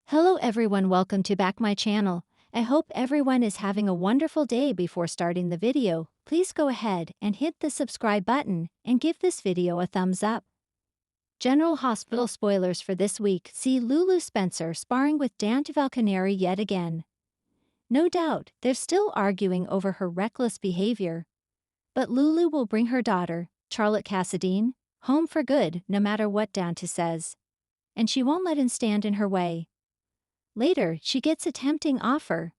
Hello everyone, welcome to back my channel. I hope everyone is having a wonderful day. Before starting the video, please go ahead and hit the subscribe button and give this video a thumbs up. General Hospital spoilers for this week. See Lulu Spencer sparring with Dante Falconeri yet again. No doubt, they're still arguing over her reckless behavior. But Lulu will bring her daughter, Charlotte Cassadine, home for good no matter what Dante says. And she won't let him stand in her way. Later, she gets a tempting offer.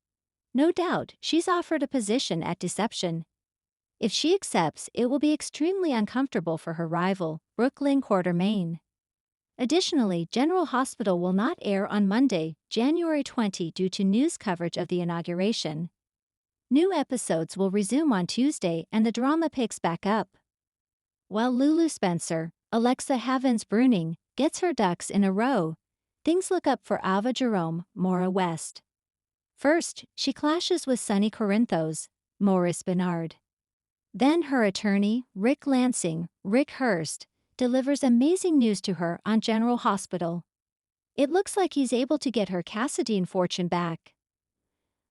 No doubt, she's offered a position at Deception. If she accepts, it will be extremely uncomfortable for her rival, Brooklyn Quartermain. Additionally, General Hospital will not air on Monday, January 20 due to news coverage of the inauguration. New episodes will resume on Tuesday and the drama picks back up. While Lulu Spencer, Alexa Havens-Bruning, gets her ducks in a row, things look up for Ava Jerome, Maura West. First, she clashes with Sonny Corinthos, Maurice Bernard. Then her attorney, Rick Lansing, Rick Hurst, delivers amazing news to her on General Hospital. It looks like he's able to get her Cassadine fortune back.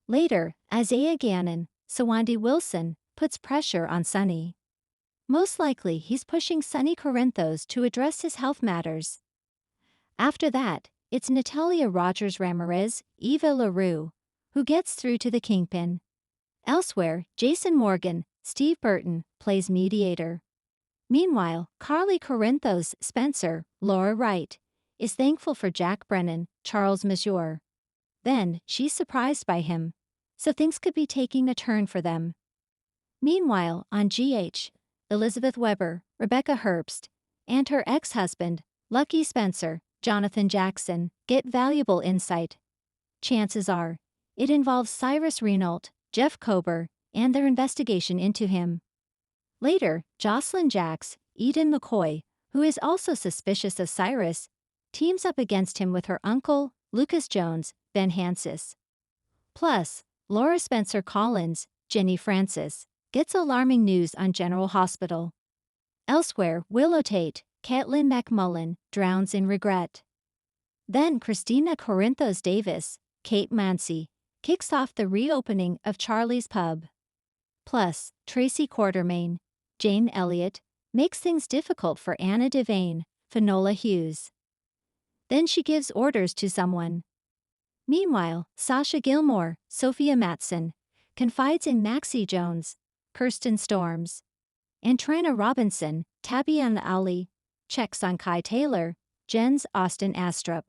Later, Isaiah Gannon, Sawandi Wilson, puts pressure on Sonny. Most likely he's pushing Sonny Corinthos to address his health matters. After that, it's Natalia Rogers Ramirez, Eva LaRue, who gets through to the Kingpin. Elsewhere, Jason Morgan, Steve Burton, plays mediator. Meanwhile, Carly Corinthos Spencer, Laura Wright, is thankful for Jack Brennan, Charles Mazur. Then, she's surprised by him, so things could be taking a turn for them. Meanwhile, on GH, Elizabeth Weber, Rebecca Herbst, and her ex-husband, Lucky Spencer, Jonathan Jackson, get valuable insight. Chances are, it involves Cyrus Renault, Jeff Kober, and their investigation into him. Later, Jocelyn Jacks, Eden McCoy, who is also suspicious of Cyrus, teams up against him with her uncle, Lucas Jones, Ben Hansis. Plus, Laura Spencer Collins, Jenny Francis, gets alarming news on General Hospital. Elsewhere, Willow Tate, Caitlin McMullen, drowns in regret. Then Christina Corinthos Davis, Kate Mansi, kicks off the reopening of Charlie's Pub. Plus, Tracy Quartermain, Jane Elliott, makes things difficult for Anna Devane, Finola Hughes. Then she gives orders to someone. Meanwhile, Sasha Gilmore, Sophia Matson, confides in Maxie Jones, Kirsten Storms, and Trina Robinson, Tabiana Ali, checks on Kai Taylor, Jens Austin Astrup.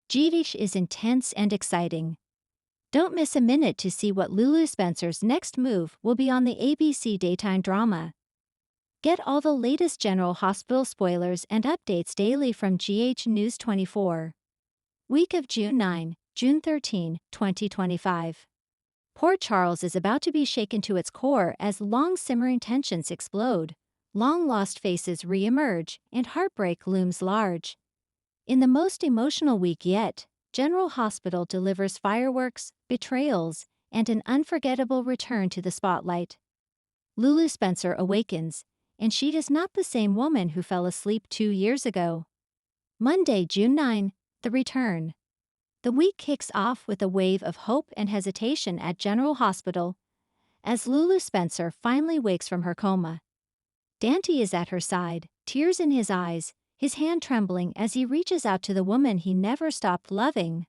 GH is intense and exciting. Don't miss a minute to see what Lulu Spencer's next move will be on the ABC daytime drama. Get all the latest General Hospital spoilers and updates daily from GH News 24. Week of June 9, June 13, 2025. Port Charles is about to be shaken to its core as long-simmering tensions explode, long-lost faces re-emerge, and heartbreak looms large. In the most emotional week yet, General Hospital delivers fireworks, betrayals, and an unforgettable return to the spotlight. Lulu Spencer awakens, and she is not the same woman who fell asleep 2 years ago. Monday, June 9, the return. The week kicks off with a wave of hope and hesitation at General Hospital, as Lulu Spencer finally wakes from her coma. Dante is at her side, tears in his eyes, his hand trembling as he reaches out to the woman he never stopped loving.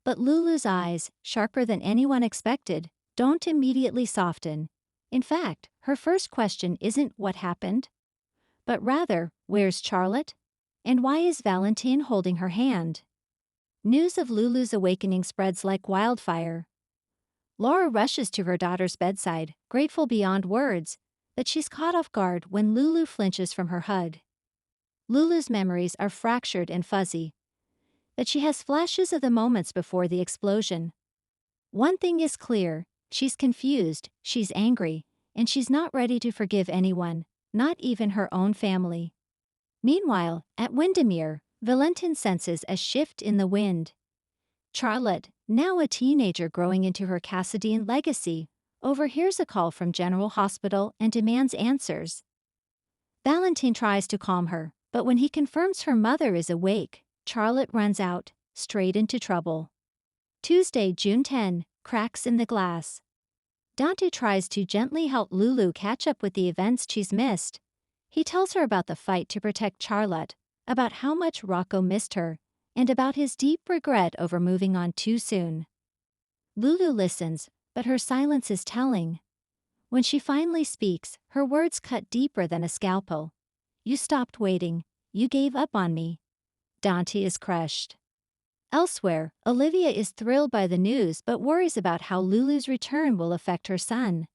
But Lulu's eyes, sharper than anyone expected, don't immediately soften. In fact, her first question isn't what happened, but rather, where's Charlotte? And why is Valentine holding her hand? News of Lulu's awakening spreads like wildfire. Laura rushes to her daughter's bedside, grateful beyond words, but she's caught off guard when Lulu flinches from her hug. Lulu's memories are fractured and fuzzy, but she has flashes of the moments before the explosion. One thing is clear, she's confused, she's angry, and she's not ready to forgive anyone, not even her own family. Meanwhile, at Windermere, Valentin senses a shift in the wind. Charlotte, now a teenager growing into her Cassadine legacy, overhears a call from General Hospital and demands answers. Valentin tries to calm her, but when he confirms her mother is awake, Charlotte runs out, straight into trouble. Tuesday, June 10, cracks in the glass. Dante tries to gently help Lulu catch up with the events she's missed. He tells her about the fight to protect Charlotte, about how much Rocco missed her, and about his deep regret over moving on too soon. Lulu listens, but her silence is telling. When she finally speaks, her words cut deeper than a scalpel. "You stopped waiting. You gave up on me." Dante is crushed. Elsewhere, Olivia is thrilled by the news but worries about how Lulu's return will affect her son.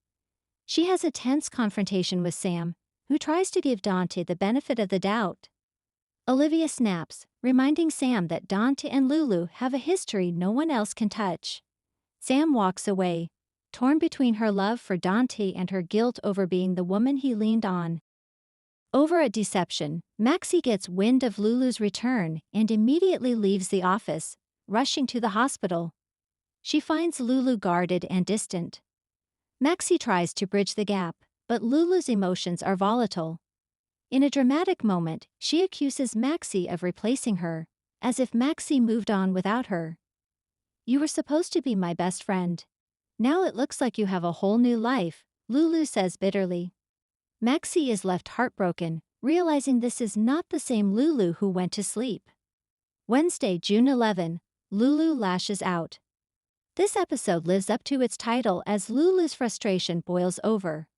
She has a tense confrontation with Sam, who tries to give Dante the benefit of the doubt. Olivia snaps, reminding Sam that Dante and Lulu have a history no one else can touch. Sam walks away, torn between her love for Dante and her guilt over being the woman he leaned on. Over at Deception, Maxie gets wind of Lulu's return and immediately leaves the office, rushing to the hospital. She finds Lulu guarded and distant. Maxie tries to bridge the gap, but Lulu's emotions are volatile. In a dramatic moment, she accuses Maxie of replacing her, as if Maxie moved on without her. "You were supposed to be my best friend. Now it looks like you have a whole new life," Lulu says bitterly. Maxie is left heartbroken, realizing this is not the same Lulu who went to sleep. Wednesday, June 11, Lulu lashes out. This episode lives up to its title as Lulu's frustration boils over.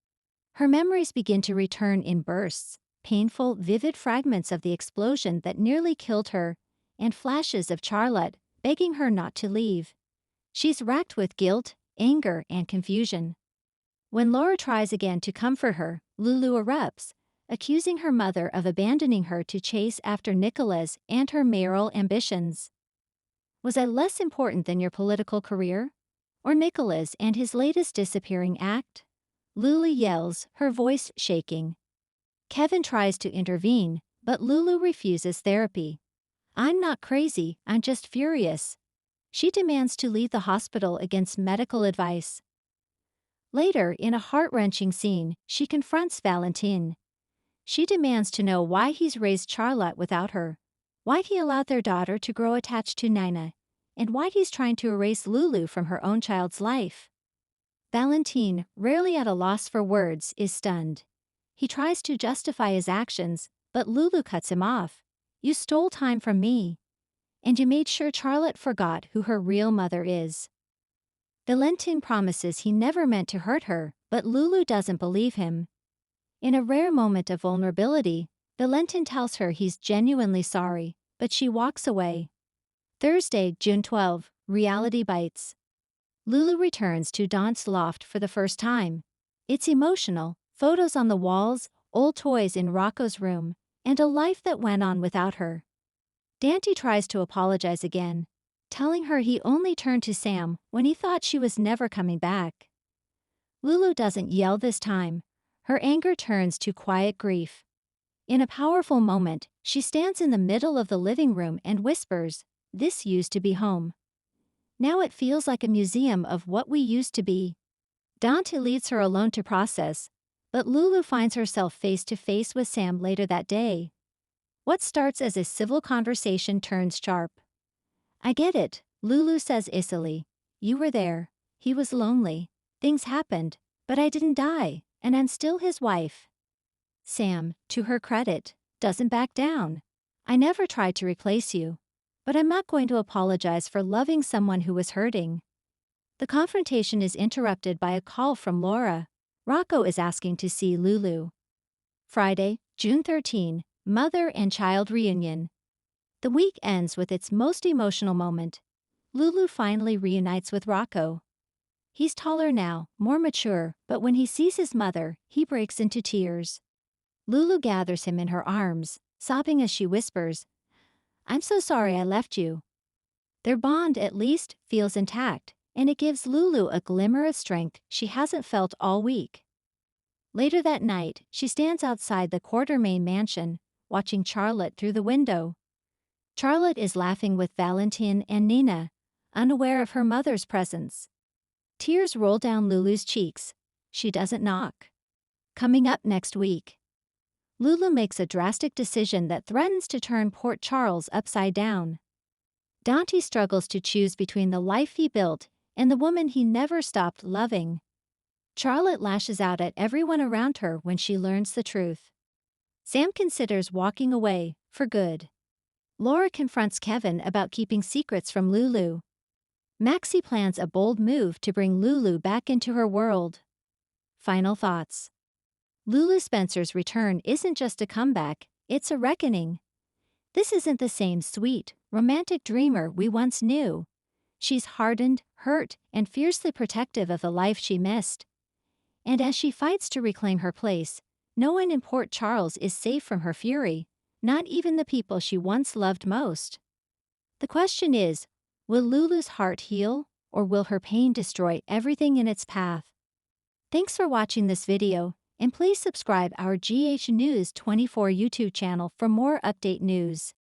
Her memories begin to return in bursts, painful, vivid fragments of the explosion that nearly killed her, and flashes of Charlotte, begging her not to leave. She's racked with guilt, anger, and confusion. When Laura tries again to comfort her, Lulu erupts, accusing her mother of abandoning her to chase after Nicola's and her mayoral ambitions. "Was I less important than your political career? Or Nicola's and his latest disappearing act?" Lulu yells, her voice shaking. Kevin tries to intervene, but Lulu refuses therapy. "I'm not crazy, I'm just furious." She demands to leave the hospital against medical advice. Later, in a heart-wrenching scene, she confronts Valentin. She demands to know why he's raised Charlotte without her, why he allowed their daughter to grow attached to Nina, and why he's trying to erase Lulu from her own child's life. Valentin, rarely at a loss for words, is stunned. He tries to justify his actions, but Lulu cuts him off. "You stole time from me. And you made sure Charlotte forgot who her real mother is." Valentin promises he never meant to hurt her, but Lulu doesn't believe him. In a rare moment of vulnerability, Valentin tells her he's genuinely sorry, but she walks away. Thursday, June 12, reality bites. Lulu returns to Dante's loft for the first time. It's emotional, photos on the walls, old toys in Rocco's room, and a life that went on without her. Dante tries to apologize again, telling her he only turned to Sam when he thought she was never coming back. Lulu doesn't yell this time. Her anger turns to quiet grief. In a powerful moment, she stands in the middle of the living room and whispers, "This used to be home. Now it feels like a museum of what we used to be." Dante leaves her alone to process, but Lulu finds herself face to face with Sam later that day. What starts as a civil conversation turns sharp. "I get it," Lulu says icily. "You were there. He was lonely. Things happened, but I didn't die, and I'm still his wife." Sam, to her credit, doesn't back down. "I never tried to replace you, but I'm not going to apologize for loving someone who was hurting." The confrontation is interrupted by a call from Laura. Rocco is asking to see Lulu. Friday, June 13, mother and child reunion. The week ends with its most emotional moment. Lulu finally reunites with Rocco. He's taller now, more mature, but when he sees his mother, he breaks into tears. Lulu gathers him in her arms, sobbing as she whispers, "I'm so sorry I left you." Their bond, at least, feels intact, and it gives Lulu a glimmer of strength she hasn't felt all week. Later that night, she stands outside the Quartermain mansion, watching Charlotte through the window. Charlotte is laughing with Valentin and Nina, unaware of her mother's presence. Tears roll down Lulu's cheeks. She doesn't knock. Coming up next week, Lulu makes a drastic decision that threatens to turn Port Charles upside down. Dante struggles to choose between the life he built and the woman he never stopped loving. Charlotte lashes out at everyone around her when she learns the truth. Sam considers walking away, for good. Laura confronts Kevin about keeping secrets from Lulu. Maxie plans a bold move to bring Lulu back into her world. Final thoughts. Lulu Spencer's return isn't just a comeback, it's a reckoning. This isn't the same sweet, romantic dreamer we once knew. She's hardened, hurt, and fiercely protective of the life she missed. And as she fights to reclaim her place, no one in Port Charles is safe from her fury, not even the people she once loved most. The question is, will Lulu's heart heal, or will her pain destroy everything in its path? Thanks for watching this video, and please subscribe our GH News 24 YouTube channel for more update news.